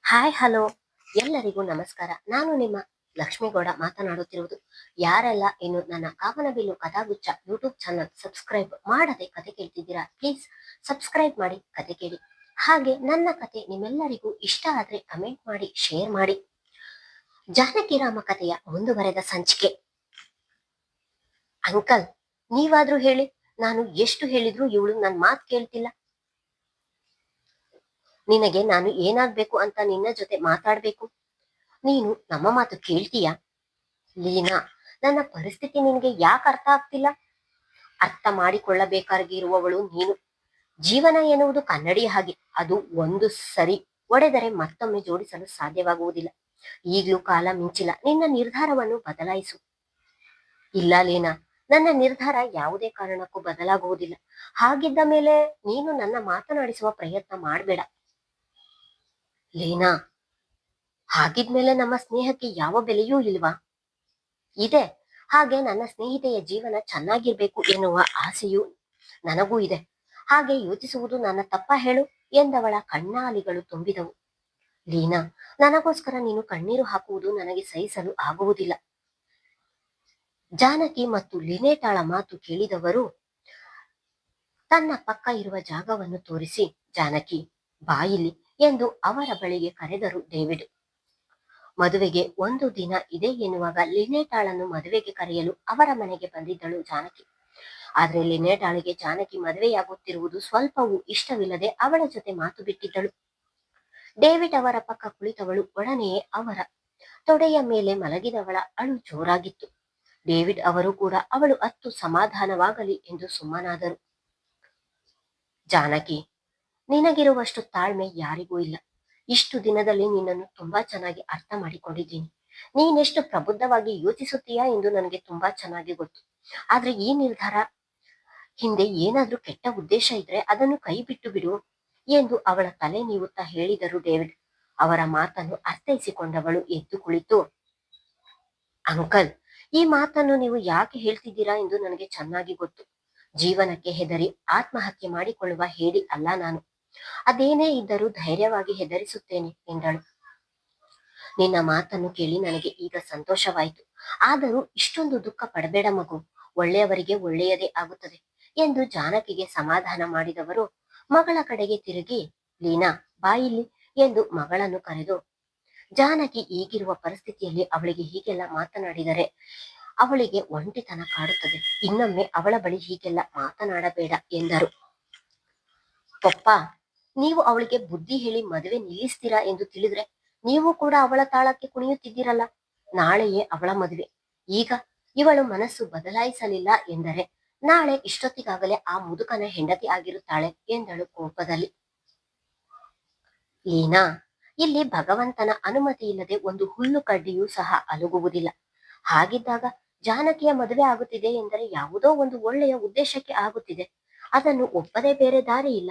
Hi hello ಎಲ್ಲರಿಗೂ ನಮಸ್ಕಾರ. ನಾನು ನಿಮ್ಮ ಲಕ್ಷ್ಮೀಗೌಡ ಮಾತನಾಡುತ್ತಿರುವುದು. ಯಾರೆಲ್ಲ ಇನ್ನು ನನ್ನ ಕಾಮನಬಿಲ್ಲು ಕಥಾಗುಚ್ಛ ಯೂಟ್ಯೂಬ್ ಚಾನಲ್ ಸಬ್ಸ್ಕ್ರೈಬ್ ಮಾಡದೆ ಕತೆ ಕೇಳ್ತಿದ್ದೀರಾ, ಪ್ಲೀಸ್ ಸಬ್ಸ್ಕ್ರೈಬ್ ಮಾಡಿ ಕತೆ ಕೇಳಿ. ಹಾಗೆ ನನ್ನ ಕತೆ ನಿಮ್ಮೆಲ್ಲರಿಗೂ ಇಷ್ಟ ಆದ್ರೆ ಕಮೆಂಟ್ ಮಾಡಿ, ಶೇರ್ ಮಾಡಿ. ಜಾನಕಿರಾಮ ಕಥೆಯ ಮುಂದುವರೆದ ಸಂಚಿಕೆ. ಅಂಕಲ್, ನೀವಾದ್ರೂ ಹೇಳಿ, ನಾನು ಎಷ್ಟು ಹೇಳಿದ್ರು ಇವಳು ನನ್ನ ಮಾತು ಕೇಳ್ತಿಲ್ಲ. ನಿನಗೆ ನಾನು ಏನಾಗ್ಬೇಕು ಅಂತ ನಿನ್ನ ಜೊತೆ ಮಾತಾಡ್ಬೇಕು, ನೀನು ನಮ್ಮ ಮಾತು ಕೇಳ್ತೀಯಾ? ಲೀನಾ, ನನ್ನ ಪರಿಸ್ಥಿತಿ ನಿನಗೆ ಯಾಕೆ ಅರ್ಥ ಆಗ್ತಿಲ್ಲ? ಅರ್ಥ ಮಾಡಿಕೊಳ್ಳಬೇಕಾಗಿರುವವಳು ನೀನು. ಜೀವನ ಎನ್ನುವುದು ಕನ್ನಡಿ ಹಾಗೆ, ಅದು ಒಂದು ಸರಿ ಒಡೆದರೆ ಮತ್ತೊಮ್ಮೆ ಜೋಡಿಸಲು ಸಾಧ್ಯವಾಗುವುದಿಲ್ಲ. ಈಗಲೂ ಕಾಲ ಮಿಂಚಿಲ್ಲ, ನಿನ್ನ ನಿರ್ಧಾರವನ್ನು ಬದಲಾಯಿಸು. ಇಲ್ಲ ಲೀನಾ, ನನ್ನ ನಿರ್ಧಾರ ಯಾವುದೇ ಕಾರಣಕ್ಕೂ ಬದಲಾಗುವುದಿಲ್ಲ. ಹಾಗಿದ್ದ ಮೇಲೆ ನೀನು ನನ್ನ ಮಾತನಾಡಿಸುವ ಪ್ರಯತ್ನ ಮಾಡಬೇಡ. ಲೀನಾ, ಹಾಗಿದ್ಮೇಲೆ ನಮ್ಮ ಸ್ನೇಹಕ್ಕೆ ಯಾವ ಬೆಲೆಯೂ ಇಲ್ವಾ? ಇದೆ. ಹಾಗೆ ನನ್ನ ಸ್ನೇಹಿತೆಯ ಜೀವನ ಚೆನ್ನಾಗಿರ್ಬೇಕು ಎನ್ನುವ ಆಸೆಯೂ ನನಗೂ ಇದೆ. ಹಾಗೆ ಯೋಚಿಸುವುದು ನನ್ನ ತಪ್ಪ ಹೇಳು ಎಂದವಳ ಕಣ್ಣಾಲಿಗಳು ತುಂಬಿದವು. ಲೀನಾ, ನನಗೋಸ್ಕರ ನೀನು ಕಣ್ಣೀರು ಹಾಕುವುದು ನನಗೆ ಸಹಿಸಲು ಆಗುವುದಿಲ್ಲ. ಜಾನಕಿ ಮತ್ತು ಲಿನೇಟಾಳ ಮಾತು ಕೇಳಿದವರು ತನ್ನ ಪಕ್ಕ ಇರುವ ಜಾಗವನ್ನು ತೋರಿಸಿ, ಜಾನಕಿ ಬಾಯಿಲಿ ಎಂದು ಅವರ ಬಳಿಗೆ ಕರೆದರು ಡೇವಿಡ್. ಮದುವೆಗೆ ಒಂದು ದಿನ ಇದೆ ಎನ್ನುವಾಗ ಲಿನೇಟಾಳನ್ನು ಮದುವೆಗೆ ಕರೆಯಲು ಅವರ ಮನೆಗೆ ಬಂದಿದ್ದಳು ಜಾನಕಿ. ಆದ್ರೆ ಲಿನೇಟಾಳಿಗೆ ಜಾನಕಿ ಮದುವೆಯಾಗುತ್ತಿರುವುದು ಸ್ವಲ್ಪವೂ ಇಷ್ಟವಿಲ್ಲದೆ ಅವಳ ಜೊತೆ ಮಾತು ಬಿಟ್ಟಿದ್ದಳು. ಡೇವಿಡ್ ಅವರ ಪಕ್ಕ ಕುಳಿತವಳು ಒಡನೆಯೇ ಅವರ ತೊಡೆಯ ಮೇಲೆ ಮಲಗಿದವಳ ಅಳು ಜೋರಾಗಿತ್ತು. ಡೇವಿಡ್ ಅವರು ಕೂಡ ಅವಳು ಅತ್ತು ಸಮಾಧಾನವಾಗಲಿ ಎಂದು ಸುಮ್ಮನಾದರು. ಜಾನಕಿ, ನಿನಗಿರುವಷ್ಟು ತಾಳ್ಮೆ ಯಾರಿಗೂ ಇಲ್ಲ. ಇಷ್ಟು ದಿನದಲ್ಲಿ ನಿನ್ನನ್ನು ತುಂಬಾ ಚೆನ್ನಾಗಿ ಅರ್ಥ ಮಾಡಿಕೊಂಡಿದ್ದೀನಿ. ನೀನೆಷ್ಟು ಪ್ರಬುದ್ಧವಾಗಿ ಯೋಚಿಸುತ್ತೀಯಾ ಎಂದು ನನಗೆ ತುಂಬಾ ಚೆನ್ನಾಗಿ ಗೊತ್ತು. ಆದ್ರೆ ಈ ನಿರ್ಧಾರ ಹಿಂದೆ ಏನಾದ್ರೂ ಕೆಟ್ಟ ಉದ್ದೇಶ ಇದ್ರೆ ಅದನ್ನು ಕೈ ಬಿಟ್ಟು ಬಿಡು ಎಂದು ಅವಳ ತಲೆ ನೀವುತ್ತಾ ಹೇಳಿದರು ಡೇವಿಡ್. ಅವರ ಮಾತನ್ನು ಅರ್ಥೈಸಿಕೊಂಡವಳು ಎದ್ದು ಕುಳಿತು, ಅಂಕಲ್, ಈ ಮಾತನ್ನು ನೀವು ಯಾಕೆ ಹೇಳ್ತಿದ್ದೀರಾ ಎಂದು ನನಗೆ ಚೆನ್ನಾಗಿ ಗೊತ್ತು. ಜೀವನಕ್ಕೆ ಹೆದರಿ ಆತ್ಮಹತ್ಯೆ ಮಾಡಿಕೊಳ್ಳುವ ಹೇಳಿ ಅಲ್ಲ ನಾನು. ಅದೇನೇ ಇದ್ದರೂ ಧೈರ್ಯವಾಗಿ ಹೆದರಿಸುತ್ತೇನೆ ಎಂದಳು. ನಿನ್ನ ಮಾತನ್ನು ಕೇಳಿ ನನಗೆ ಈಗ ಸಂತೋಷವಾಯಿತು. ಆದರೂ ಇಷ್ಟೊಂದು ದುಃಖ ಪಡಬೇಡ ಮಗು, ಒಳ್ಳೆಯವರಿಗೆ ಒಳ್ಳೆಯದೇ ಆಗುತ್ತದೆ ಎಂದು ಜಾನಕಿಗೆ ಸಮಾಧಾನ ಮಾಡಿದವರು ಮಗಳ ಕಡೆಗೆ ತಿರುಗಿ, ಲೀನಾ ಬಾಯಿಲಿ ಎಂದು ಮಗಳನ್ನು ಕರೆದು, ಜಾನಕಿ ಈಗಿರುವ ಪರಿಸ್ಥಿತಿಯಲ್ಲಿ ಅವಳಿಗೆ ಹೀಗೆಲ್ಲ ಮಾತನಾಡಿದರೆ ಅವಳಿಗೆ ಒಂಟಿತನ ಕಾಡುತ್ತದೆ. ಇನ್ನೊಮ್ಮೆ ಅವಳ ಬಳಿ ಹೀಗೆಲ್ಲ ಮಾತನಾಡಬೇಡ ಎಂದರು. ಪಪ್ಪ, ನೀವು ಅವಳಿಗೆ ಬುದ್ಧಿ ಹೇಳಿ ಮದುವೆ ನಿಲ್ಲಿಸ್ತೀರಾ ಎಂದು ತಿಳಿದ್ರೆ ನೀವು ಕೂಡ ಅವಳ ತಾಳಕ್ಕೆ ಕುಣಿಯುತ್ತಿದ್ದೀರಲ್ಲ. ನಾಳೆಯೇ ಅವಳ ಮದುವೆ. ಈಗ ಇವಳು ಮನಸ್ಸು ಬದಲಾಯಿಸಲಿಲ್ಲ ಎಂದರೆ ನಾಳೆ ಇಷ್ಟೊತ್ತಿಗಾಗಲೇ ಆ ಮುದುಕನ ಹೆಂಡತಿ ಆಗಿರುತ್ತಾಳೆ ಎಂದಳು ಕೋಪದಲ್ಲಿ. ಲೀನಾ, ಇಲ್ಲಿ ಭಗವಂತನ ಅನುಮತಿ ಇಲ್ಲದೆ ಒಂದು ಹುಲ್ಲು ಕಡ್ಡಿಯೂ ಸಹ ಅಲುಗುವುದಿಲ್ಲ. ಹಾಗಿದ್ದಾಗ ಜಾನಕಿಯ ಮದುವೆ ಆಗುತ್ತಿದೆ ಎಂದರೆ ಯಾವುದೋ ಒಂದು ಒಳ್ಳೆಯ ಉದ್ದೇಶಕ್ಕೆ ಆಗುತ್ತಿದೆ. ಅದನ್ನು ಒಪ್ಪದೇ ಬೇರೆ ದಾರಿ ಇಲ್ಲ.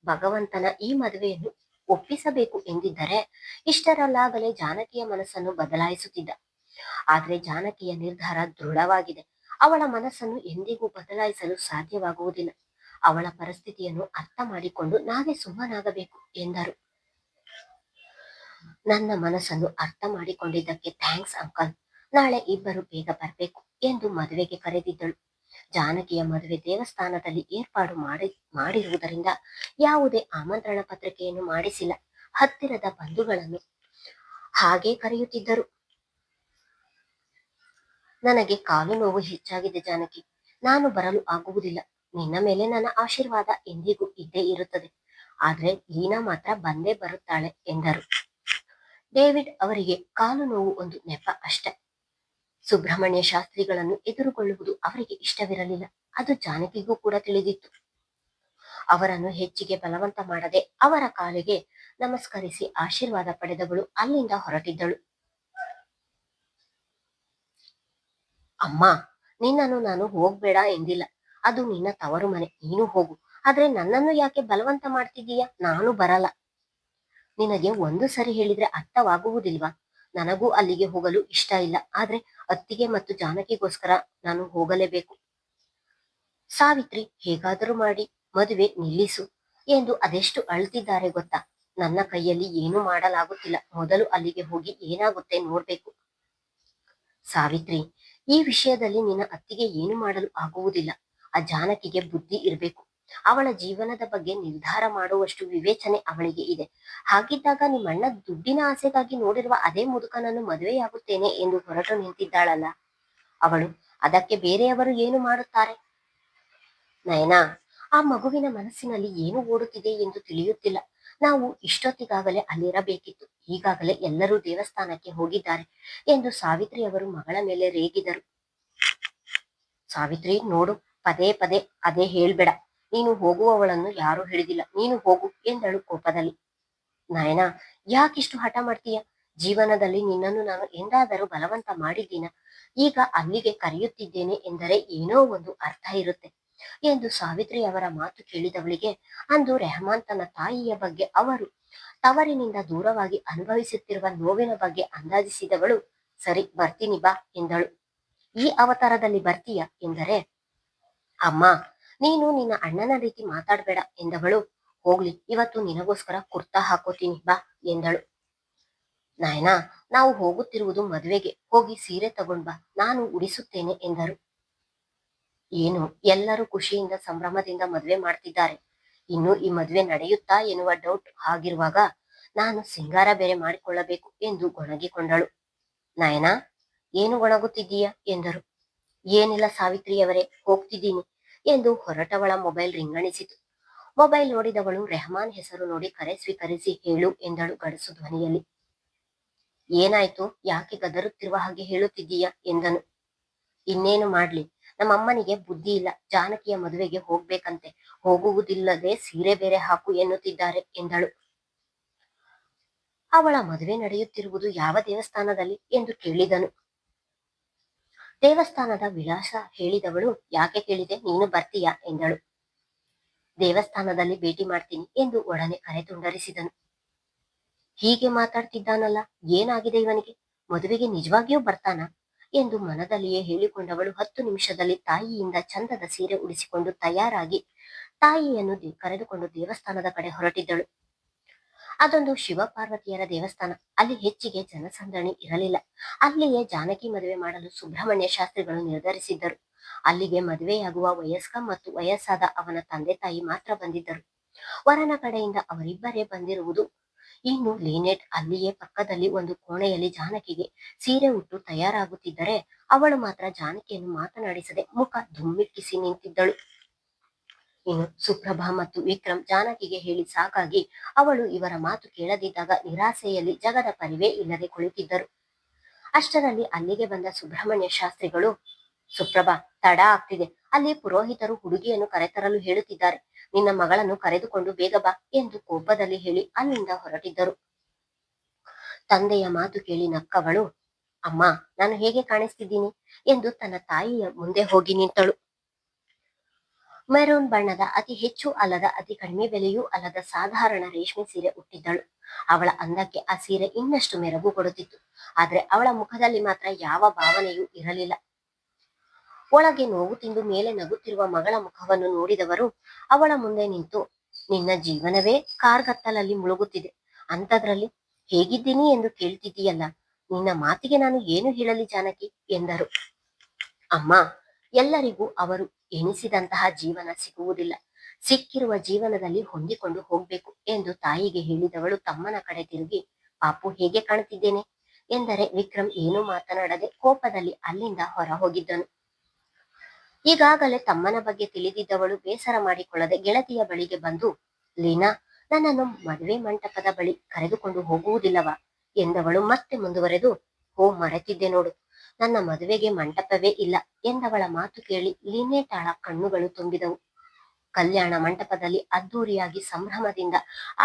ಭಗವಂತನ ಈ ಮದುವೆಯನ್ನು ಒಪ್ಪಿಸಬೇಕು ಎಂದಿದ್ದರೆ ಇಷ್ಟರಲ್ಲಾಗಲೇ ಜಾನಕಿಯ ಮನಸ್ಸನ್ನು ಬದಲಾಯಿಸುತ್ತಿದ್ದ. ಆದ್ರೆ ಜಾನಕಿಯ ನಿರ್ಧಾರ ದೃಢವಾಗಿದೆ. ಅವಳ ಮನಸ್ಸನ್ನು ಎಂದಿಗೂ ಬದಲಾಯಿಸಲು ಸಾಧ್ಯವಾಗುವುದಿಲ್ಲ. ಅವಳ ಪರಿಸ್ಥಿತಿಯನ್ನು ಅರ್ಥ ಮಾಡಿಕೊಂಡು ನಾವೇ ಸುಮ್ಮನಾಗಬೇಕು ಎಂದರು. ನನ್ನ ಮನಸ್ಸನ್ನು ಅರ್ಥ ಮಾಡಿಕೊಂಡಿದ್ದಕ್ಕೆ ಥ್ಯಾಂಕ್ಸ್ ಅಂಕಲ್. ನಾಳೆ ಇಬ್ಬರು ಬೇಗ ಬರಬೇಕು ಎಂದು ಮದುವೆಗೆ ಕರೆದಿದ್ದಳು. ಜಾನಕಿಯ ಮದುವೆ ದೇವಸ್ಥಾನದಲ್ಲಿ ಏರ್ಪಾಡು ಮಾಡಿರುವುದರಿಂದ ಯಾವುದೇ ಆಮಂತ್ರಣ ಪತ್ರಿಕೆಯನ್ನು ಮಾಡಿಸಿಲ್ಲ. ಹತ್ತಿರದ ಬಂಧುಗಳನ್ನು ಹಾಗೆ ಕರೆಯುತ್ತಿದ್ದರು. ನನಗೆ ಕಾಲು ನೋವು ಹೆಚ್ಚಾಗಿದೆ ಜಾನಕಿ, ನಾನು ಬರಲು ಆಗುವುದಿಲ್ಲ. ನಿನ್ನ ಮೇಲೆ ನನ್ನ ಆಶೀರ್ವಾದ ಎಂದಿಗೂ ಇದ್ದೇ ಇರುತ್ತದೆ. ಆದ್ರೆ ಲೀನಾ ಮಾತ್ರ ಬಂದೇ ಬರುತ್ತಾಳೆ ಎಂದರು. ಡೇವಿಡ್ ಅವರಿಗೆ ಕಾಲು ನೋವು ಒಂದು ನೆಪ ಅಷ್ಟೆ. ಸುಬ್ರಹ್ಮಣ್ಯ ಶಾಸ್ತ್ರಿಗಳನ್ನು ಎದುರುಗೊಳ್ಳುವುದು ಅವರಿಗೆ ಇಷ್ಟವಿರಲಿಲ್ಲ. ಅದು ಜಾನಕಿಗೂ ಕೂಡ ತಿಳಿದಿತ್ತು. ಅವರನ್ನು ಹೆಚ್ಚಿಗೆ ಬಲವಂತ ಮಾಡದೆ ಅವರ ಕಾಲಿಗೆ ನಮಸ್ಕರಿಸಿ ಆಶೀರ್ವಾದ ಪಡೆದವಳು ಅಲ್ಲಿಂದ ಹೊರಟಿದ್ದಳು. ಅಮ್ಮ, ನಿನ್ನನ್ನು ನಾನು ಹೋಗ್ಬೇಡ ಎಂದಿಲ್ಲ. ಅದು ನಿನ್ನ ತವರು ಮನೆ, ನೀನು ಹೋಗು. ಆದ್ರೆ ನನ್ನನ್ನು ಯಾಕೆ ಬಲವಂತ ಮಾಡ್ತಿದ್ದೀಯಾ? ನಾನು ಬರಲ್ಲ. ನಿನಗೆ ಒಂದು ಸರಿ ಹೇಳಿದ್ರೆ ಅರ್ಥವಾಗುವುದಿಲ್ವಾ? ನನಗೂ ಅಲ್ಲಿಗೆ ಹೋಗಲು ಇಷ್ಟ ಇಲ್ಲ. ಆದ್ರೆ ಅತ್ತಿಗೆ ಮತ್ತು ಜಾನಕಿಗೋಸ್ಕರ ನಾನು ಹೋಗಲೇಬೇಕು. ಸಾವಿತ್ರಿ ಹೇಗಾದರೂ ಮಾಡಿ ಮದುವೆ ನಿಲ್ಲಿಸು ಎಂದು ಅದೆಷ್ಟು ಅಳ್ತಿದ್ದಾರೆ ಗೊತ್ತಾ? ನನ್ನ ಕೈಯಲ್ಲಿ ಏನು ಮಾಡಲಾಗುತ್ತಿಲ್ಲ. ಮೊದಲು ಅಲ್ಲಿಗೆ ಹೋಗಿ ಏನಾಗುತ್ತೆ ನೋಡ್ಬೇಕು. ಸಾವಿತ್ರಿ, ಈ ವಿಷಯದಲ್ಲಿ ನಿನ್ನ ಅತ್ತಿಗೆ ಏನು ಮಾಡಲು ಆಗುವುದಿಲ್ಲ. ಆ ಜಾನಕಿಗೆ ಬುದ್ಧಿ ಇರಬೇಕು. ಅವಳ ಜೀವನದ ಬಗ್ಗೆ ನಿರ್ಧಾರ ಮಾಡುವಷ್ಟು ವಿವೇಚನೆ ಅವಳಿಗೆ ಇದೆ. ಹಾಗಿದ್ದಾಗ ನಿಮ್ಮಣ್ಣ ದುಡ್ಡಿನ ಆಸೆಗಾಗಿ ನೋಡಿರುವ ಅದೇ ಮುದುಕನನ್ನು ಮದುವೆಯಾಗುತ್ತೇನೆ ಎಂದು ಹೊರಟು ನಿಂತಿದ್ದಾಳಲ್ಲ ಅವಳು. ಅದಕ್ಕೆ ಬೇರೆಯವರು ಏನು ಮಾಡುತ್ತಾರೆ? ನಯನಾ, ಆ ಮಗುವಿನ ಮನಸ್ಸಿನಲ್ಲಿ ಏನು ಓಡುತ್ತಿದೆ ಎಂದು ತಿಳಿಯುತ್ತಿಲ್ಲ. ನಾವು ಇಷ್ಟೊತ್ತಿಗಾಗಲೇ ಅಲ್ಲಿರಬೇಕಿತ್ತು. ಈಗಾಗಲೇ ಎಲ್ಲರೂ ದೇವಸ್ಥಾನಕ್ಕೆ ಹೋಗಿದ್ದಾರೆ ಎಂದು ಸಾವಿತ್ರಿ ಅವರು ಮಗಳ ಮೇಲೆ ರೇಗಿದರು. ಸಾವಿತ್ರಿ, ನೋಡು, ಪದೇ ಪದೇ ಅದೇ ಹೇಳ್ಬೇಡ. ನೀನು ಹೋಗುವವಳನ್ನು ಯಾರೂ ಹಿಡಿದಿಲ್ಲ, ನೀನು ಹೋಗು ಎಂದಳು ಕೋಪದಲ್ಲಿ. ನಯನಾ, ಯಾಕಿಷ್ಟು ಹಠ ಮಾಡ್ತೀಯ? ಜೀವನದಲ್ಲಿ ನಿನ್ನನ್ನು ನಾನು ಎಂದಾದರೂ ಬಲವಂತ ಮಾಡಿದ್ದೀನ? ಈಗ ಅಲ್ಲಿಗೆ ಕರೆಯುತ್ತಿದ್ದೇನೆ ಎಂದರೆ ಏನೋ ಒಂದು ಅರ್ಥ ಇರುತ್ತೆ ಎಂದು ಸಾವಿತ್ರಿ ಅವರ ಮಾತು ಕೇಳಿದವಳಿಗೆ ಅಂದು ರೆಹಮಾನ್ ತನ್ನ ತಾಯಿಯ ಬಗ್ಗೆ, ಅವರು ತವರಿನಿಂದ ದೂರವಾಗಿ ಅನುಭವಿಸುತ್ತಿರುವ ನೋವಿನ ಬಗ್ಗೆ ಅಂದಾಜಿಸಿದವಳು. ಸರಿ, ಬರ್ತೀನಿ ಬಾ ಎಂದಳು. ಈ ಅವತಾರದಲ್ಲಿ ಬರ್ತೀಯ ಎಂದರೆ, ಅಮ್ಮ, ನೀನು ನಿನ್ನ ಅಣ್ಣನ ರೀತಿ ಮಾತಾಡ್ಬೇಡ ಎಂದವಳು. ಹೋಗ್ಲಿ, ಇವತ್ತು ನಿನಗೋಸ್ಕರ ಕುರ್ತಾ ಹಾಕೋತೀನಿ ಬಾ ಎಂದಳು. ನಯನಾ, ನಾವು ಹೋಗುತ್ತಿರುವುದು ಮದುವೆಗೆ, ಹೋಗಿ ಸೀರೆ ತಗೊಂಡ್ ಬಾ, ನಾನು ಉಡಿಸುತ್ತೇನೆ ಎಂದರು. ಏನು, ಎಲ್ಲರೂ ಖುಷಿಯಿಂದ ಸಂಭ್ರಮದಿಂದ ಮದುವೆ ಮಾಡ್ತಿದ್ದಾರೆ. ಇನ್ನು ಈ ಮದುವೆ ನಡೆಯುತ್ತಾ ಎನ್ನುವ ಡೌಟ್ ಆಗಿರುವಾಗ ನಾನು ಸಿಂಗಾರ ಬೇರೆ ಮಾಡಿಕೊಳ್ಳಬೇಕು ಎಂದು ಗೊಣಗಿಕೊಂಡಳು. ನಯನಾ, ಏನು ಗೊಣಗುತ್ತಿದ್ದೀಯ ಎಂದರು. ಏನಿಲ್ಲ ಸಾವಿತ್ರಿಯವರೇ, ಹೋಗ್ತಿದ್ದೀನಿ ಎಂದು ಹೊರಟವಳ ಮೊಬೈಲ್ ರಿಂಗಣಿಸಿತು. ಮೊಬೈಲ್ ನೋಡಿದವಳು ರೆಹಮಾನ್ ಹೆಸರು ನೋಡಿ ಕರೆ ಸ್ವೀಕರಿಸಿ ಹೇಳು ಎಂದಳು ಗಡಸು ಧ್ವನಿಯಲ್ಲಿ. ಏನಾಯ್ತು, ಯಾಕೆ ಗದರುತ್ತಿರುವ ಹಾಗೆ ಹೇಳುತ್ತಿದ್ದೀಯ ಎಂದನು. ಇನ್ನೇನು ಮಾಡ್ಲಿ, ನಮ್ಮಮ್ಮನಿಗೆ ಬುದ್ಧಿ ಇಲ್ಲ. ಜಾನಕಿಯ ಮದುವೆಗೆ ಹೋಗ್ಬೇಕಂತೆ, ಹೋಗುವುದಿಲ್ಲದೆ ಸೀರೆ ಬೇರೆ ಹಾಕು ಎನ್ನುತ್ತಿದ್ದಾರೆ ಎಂದಳು. ಅವಳ ಮದುವೆ ನಡೆಯುತ್ತಿರುವುದು ಯಾವ ದೇವಸ್ಥಾನದಲ್ಲಿ ಎಂದು ಕೇಳಿದನು. ದೇವಸ್ಥಾನದ ವಿಳಾಸ ಹೇಳಿದವಳು, ಯಾಕೆ ಕೇಳಿದೆ, ನೀನು ಬರ್ತೀಯಾ ಎಂದಳು. ದೇವಸ್ಥಾನದಲ್ಲಿ ಭೇಟಿ ಮಾಡ್ತೀನಿ ಎಂದು ಒಡನೆ ಕರೆ ತುಂಡರಿಸಿದನು. ಹೀಗೆ ಮಾತಾಡ್ತಿದ್ದಾನಲ್ಲ, ಏನಾಗಿದೆ ಇವನಿಗೆ? ಮದುವೆಗೆ ನಿಜವಾಗಿಯೂ ಬರ್ತಾನ ಎಂದು ಮನದಲ್ಲಿಯೇ ಹೇಳಿಕೊಂಡವಳು 10 ನಿಮಿಷದಲ್ಲಿ ತಾಯಿಯಿಂದ ಚಂದದ ಸೀರೆ ಉಡಿಸಿಕೊಂಡು ತಯಾರಾಗಿ ತಾಯಿಯನ್ನು ಕರೆದುಕೊಂಡು ದೇವಸ್ಥಾನದ ಕಡೆ ಹೊರಟಿದ್ದಳು. ಅದೊಂದು ಶಿವಪಾರ್ವತಿಯರ ದೇವಸ್ಥಾನ. ಅಲ್ಲಿ ಹೆಚ್ಚಿಗೆ ಜನಸಂದಣಿ ಇರಲಿಲ್ಲ. ಅಲ್ಲಿಯೇ ಜಾನಕಿ ಮದುವೆ ಮಾಡಲು ಸುಬ್ರಹ್ಮಣ್ಯ ಶಾಸ್ತ್ರಿಗಳು ನಿರ್ಧರಿಸಿದ್ದರು. ಅಲ್ಲಿಗೆ ಮದುವೆಯಾಗುವ ವಯಸ್ಕ ಮತ್ತು ವಯಸ್ಸಾದ ಅವನ ತಂದೆ ತಾಯಿ ಮಾತ್ರ ಬಂದಿದ್ದರು. ವರನ ಕಡೆಯಿಂದ ಅವರಿಬ್ಬರೇ ಬಂದಿರುವುದು. ಇನ್ನು ಲೀನೆಟ್ ಅಲ್ಲಿಯೇ ಪಕ್ಕದಲ್ಲಿ ಒಂದು ಕೋಣೆಯಲ್ಲಿ ಜಾನಕಿಗೆ ಸೀರೆ ಉಟ್ಟು ತಯಾರಾಗುತ್ತಿದ್ದರೆ ಅವಳು ಮಾತ್ರ ಜಾನಕಿಯನ್ನು ಮಾತನಾಡಿಸದೆ ಮುಖ ಧುಮ್ಮಿಕ್ಕಿಸಿ ನಿಂತಿದ್ದಳು. ಇನ್ನು ಸುಪ್ರಭಾ ಮತ್ತು ವಿಕ್ರಮ್ ಜಾನಕಿಗೆ ಹೇಳಿ ಸಾಕಾಗಿ ಅವಳು ಇವರ ಮಾತು ಕೇಳದಿದ್ದಾಗ ನಿರಾಸೆಯಲ್ಲಿ ಜಗದ ಪರಿವೇ ಇಲ್ಲದೆ ಕುಳಿತಿದ್ದರು. ಅಷ್ಟರಲ್ಲಿ ಅಲ್ಲಿಗೆ ಬಂದ ಸುಬ್ರಹ್ಮಣ್ಯ ಶಾಸ್ತ್ರಿಗಳು, ಸುಪ್ರಭಾ, ತಡ ಆಗ್ತಿದೆ, ಅಲ್ಲಿ ಪುರೋಹಿತರು ಹುಡುಗಿಯನ್ನು ಕರೆತರಲು ಹೇಳುತ್ತಿದ್ದಾರೆ, ನಿನ್ನ ಮಗಳನ್ನು ಕರೆದುಕೊಂಡು ಬೇಗ ಬಾ ಎಂದು ಕೋಪದಲ್ಲಿ ಹೇಳಿ ಅಲ್ಲಿಂದ ಹೊರಟಿದ್ದರು. ತಂದೆಯ ಮಾತು ಕೇಳಿ ನಕ್ಕವಳು, ಅಮ್ಮ, ನಾನು ಹೇಗೆ ಕಾಣಿಸ್ತಿದ್ದೀನಿ ಎಂದು ತನ್ನ ತಾಯಿಯ ಮುಂದೆ ಹೋಗಿ ನಿಂತಳು. ಮೆರೂನ್ ಬಣ್ಣದ ಅತಿ ಹೆಚ್ಚು ಅಲ್ಲದ ಅತಿ ಕಡಿಮೆ ಬೆಲೆಯೂ ಅಲ್ಲದ ಸಾಧಾರಣ ರೇಷ್ಮೆ ಸೀರೆ ಉಟ್ಟಿದ್ದಳು. ಅವಳ ಅಂದಕ್ಕೆ ಆ ಸೀರೆ ಇನ್ನಷ್ಟು ಮೆರಗು ಕೊಡುತ್ತಿತ್ತು. ಆದ್ರೆ ಅವಳ ಮುಖದಲ್ಲಿ ಮಾತ್ರ ಯಾವ ಭಾವನೆಯೂ ಇರಲಿಲ್ಲ. ಒಳಗೆ ನೋವು ತಿಂದು ಮೇಲೆ ನಗುತ್ತಿರುವ ಮಗಳ ಮುಖವನ್ನು ನೋಡಿದವರು ಅವಳ ಮುಂದೆ ನಿಂತು, ನಿನ್ನ ಜೀವನವೇ ಕಾರ್ಗತ್ತಲಲ್ಲಿ ಮುಳುಗುತ್ತಿದೆ, ಅಂಥದ್ರಲ್ಲಿ ಹೇಗಿದ್ದೀನಿ ಎಂದು ಕೇಳ್ತಿದ್ದೀಯಲ್ಲ, ನಿನ್ನ ಮಾತಿಗೆ ನಾನು ಏನು ಹೇಳಲಿ ಜಾನಕಿ ಎಂದರು. ಅಮ್ಮ, ಎಲ್ಲರಿಗೂ ಅವರು ಎನಿಸಿದಂತಹ ಜೀವನ ಸಿಗುವುದಿಲ್ಲ. ಸಿಕ್ಕಿರುವ ಜೀವನದಲ್ಲಿ ಹೊಂದಿಕೊಂಡು ಹೋಗ್ಬೇಕು ಎಂದು ತಾಯಿಗೆ ಹೇಳಿದವಳು ತಮ್ಮನ ಕಡೆ ತಿರುಗಿ, ಪಾಪು, ಹೇಗೆ ಕಾಣುತ್ತಿದ್ದೇನೆ ಎಂದರೆ ವಿಕ್ರಮ್ ಏನೂ ಮಾತನಾಡದೆ ಕೋಪದಲ್ಲಿ ಅಲ್ಲಿಂದ ಹೊರ ಹೋಗಿದ್ದನು. ಈಗಾಗಲೇ ತಮ್ಮನ ಬಗ್ಗೆ ತಿಳಿದಿದ್ದವಳು ಬೇಸರ ಮಾಡಿಕೊಳ್ಳದೆ ಗೆಳತಿಯ ಬಳಿಗೆ ಬಂದು, ಲೀನಾ, ನನ್ನನ್ನು ಮದುವೆ ಮಂಟಪದ ಬಳಿ ಕರೆದುಕೊಂಡು ಹೋಗುವುದಿಲ್ಲವಾ ಎಂದವಳು ಮತ್ತೆ ಮುಂದುವರೆದು, ಮರೆತಿದ್ದೆ ನೋಡು, ನನ್ನ ಮದುವೆಗೆ ಮಂಟಪವೇ ಇಲ್ಲ ಎಂದವಳ ಮಾತು ಕೇಳಿ ಲೀನೆಟಾಳ ಕಣ್ಣುಗಳು ತುಂಬಿದವು. ಕಲ್ಯಾಣ ಮಂಟಪದಲ್ಲಿ ಅದ್ದೂರಿಯಾಗಿ ಸಂಭ್ರಮದಿಂದ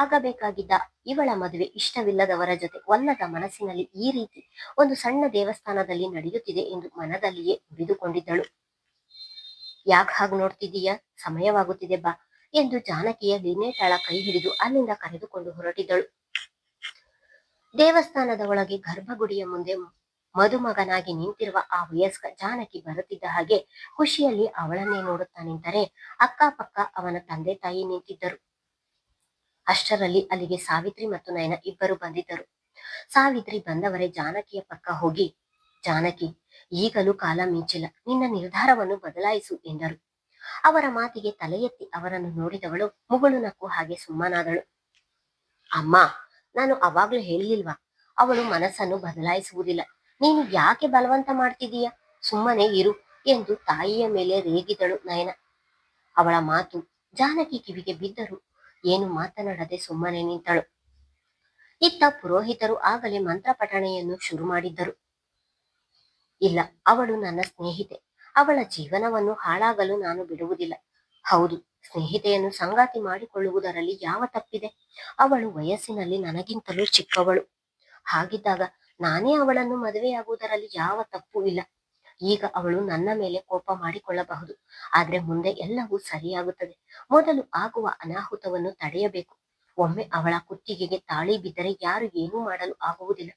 ಆಗಬೇಕಾಗಿದ್ದ ಇವಳ ಮದುವೆ ಇಷ್ಟವಿಲ್ಲದವರ ಜೊತೆ ಒಲ್ಲದ ಮನಸ್ಸಿನಲ್ಲಿ ಈ ರೀತಿ ಒಂದು ಸಣ್ಣ ದೇವಸ್ಥಾನದಲ್ಲಿ ನಡೆಯುತ್ತಿದೆ ಎಂದು ಮನದಲ್ಲಿಯೇ ಉಳಿದುಕೊಂಡಿದ್ದಳು. ಯಾಕೆ ಹಾಗೆ ನೋಡ್ತಿದ್ದೀಯ, ಸಮಯವಾಗುತ್ತಿದೆ ಬಾ ಎಂದು ಜಾನಕಿಯ ಲೀನೆಟಾಳ ಕೈ ಹಿಡಿದು ಅಲ್ಲಿಂದ ಕರೆದುಕೊಂಡು ಹೊರಟಿದ್ದಳು. ದೇವಸ್ಥಾನದ ಒಳಗೆ ಗರ್ಭಗುಡಿಯ ಮುಂದೆ ಮದುಮಗನಾಗಿ ನಿಂತಿರುವ ಆ ವಯಸ್ಕ ಜಾನಕಿ ಬರುತ್ತಿದ್ದ ಹಾಗೆ ಖುಷಿಯಲ್ಲಿ ಅವಳನ್ನೇ ನೋಡುತ್ತಾ ನಿಂತರೆ ಅಕ್ಕಪಕ್ಕ ಅವನ ತಂದೆ ತಾಯಿ ನಿಂತಿದ್ದರು. ಅಷ್ಟರಲ್ಲಿ ಅಲ್ಲಿಗೆ ಸಾವಿತ್ರಿ ಮತ್ತು ನಯನ ಇಬ್ಬರು ಬಂದಿದ್ದರು. ಸಾವಿತ್ರಿ ಬಂದವರೇ ಜಾನಕಿಯ ಪಕ್ಕ ಹೋಗಿ, ಜಾನಕಿ, ಈಗಲೂ ಕಾಲ ಮಿಂಚಿಲ್ಲ, ನಿನ್ನ ನಿರ್ಧಾರವನ್ನು ಬದಲಾಯಿಸು ಎಂದರು. ಅವರ ಮಾತಿಗೆ ತಲೆ ಎತ್ತಿ ಅವರನ್ನು ನೋಡಿದವಳು ಮುಗುಳು ನಕ್ಕು ಹಾಗೆ ಸುಮ್ಮನಾದಳು. ಅಮ್ಮ, ನಾನು ಅವಾಗ್ಲೂ ಹೇಳಿಲ್ವಾ, ಅವಳು ಮನಸ್ಸನ್ನು ಬದಲಾಯಿಸುವುದಿಲ್ಲ. ನೀನು ಯಾಕೆ ಬಲವಂತ ಮಾಡ್ತಿದೀಯ? ಸುಮ್ಮನೆ ಇರು ಎಂದು ತಾಯಿಯ ಮೇಲೆ ರೇಗಿದಳು ನಯನ. ಅವಳ ಮಾತು ಜಾನಕಿ ಕಿವಿಗೆ ಬಿದ್ದರೂ ಏನು ಮಾತನಾಡದೆ ಸುಮ್ಮನೆ ನಿಂತಳು. ಇತ್ತ ಪುರೋಹಿತರು ಆಗಲೇ ಮಂತ್ರ ಪಠಣೆಯನ್ನು ಶುರು ಮಾಡಿದ್ದರು. ಇಲ್ಲ, ಅವಳು ನನ್ನ ಸ್ನೇಹಿತೆ, ಅವಳ ಜೀವನವನ್ನು ಹಾಳಾಗಲು ನಾನು ಬಿಡುವುದಿಲ್ಲ. ಹೌದು, ಸ್ನೇಹಿತೆಯನ್ನು ಸಂಗಾತಿ ಮಾಡಿಕೊಳ್ಳುವುದರಲ್ಲಿ ಯಾವ ತಪ್ಪಿದೆ? ಅವಳು ವಯಸ್ಸಿನಲ್ಲಿ ನನಗಿಂತಲೂ ಚಿಕ್ಕವಳು. ಹಾಗಿದ್ದಾಗ ನಾನೇ ಅವಳನ್ನು ಮದುವೆಯಾಗುವುದರಲ್ಲಿ ಯಾವ ತಪ್ಪು ಇಲ್ಲ. ಈಗ ಅವಳು ನನ್ನ ಮೇಲೆ ಕೋಪ ಮಾಡಿಕೊಳ್ಳಬಹುದು, ಆದ್ರೆ ಮುಂದೆ ಎಲ್ಲವೂ ಸರಿಯಾಗುತ್ತದೆ. ಮೊದಲು ಆಗುವ ಅನಾಹುತವನ್ನು ತಡೆಯಬೇಕು. ಒಮ್ಮೆ ಅವಳ ಕುತ್ತಿಗೆಗೆ ತಾಳಿ ಬಿದ್ದರೆ ಯಾರು ಏನೂ ಮಾಡಲು ಆಗುವುದಿಲ್ಲ.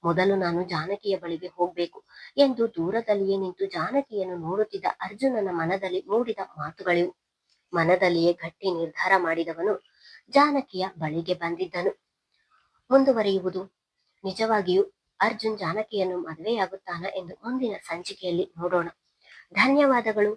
ಮೊದಲು ನಾನು ಜಾನಕಿಯ ಬಳಿಗೆ ಹೋಗ್ಬೇಕು ಎಂದು ದೂರದಲ್ಲಿಯೇ ನಿಂತು ಜಾನಕಿಯನ್ನು ನೋಡುತ್ತಿದ್ದ ಅರ್ಜುನನ ಮನದಲ್ಲಿ ಮೂಡಿದ ಮಾತುಗಳಿವು. ಮನದಲ್ಲಿಯೇ ಗಟ್ಟಿ ನಿರ್ಧಾರ ಮಾಡಿದವನು ಜಾನಕಿಯ ಬಳಿಗೆ ಬಂದಿದ್ದನು. ಮುಂದುವರಿಯುವುದು. ನಿಜವಾಗಿಯೂ ಅರ್ಜುನ್ ಜಾನಕಿಯನ್ನು ಮದುವೆಯಾಗುತ್ತಾನ ಎಂದು ಮುಂದಿನ ಸಂಚಿಕೆಯಲ್ಲಿ ನೋಡೋಣ. ಧನ್ಯವಾದಗಳು.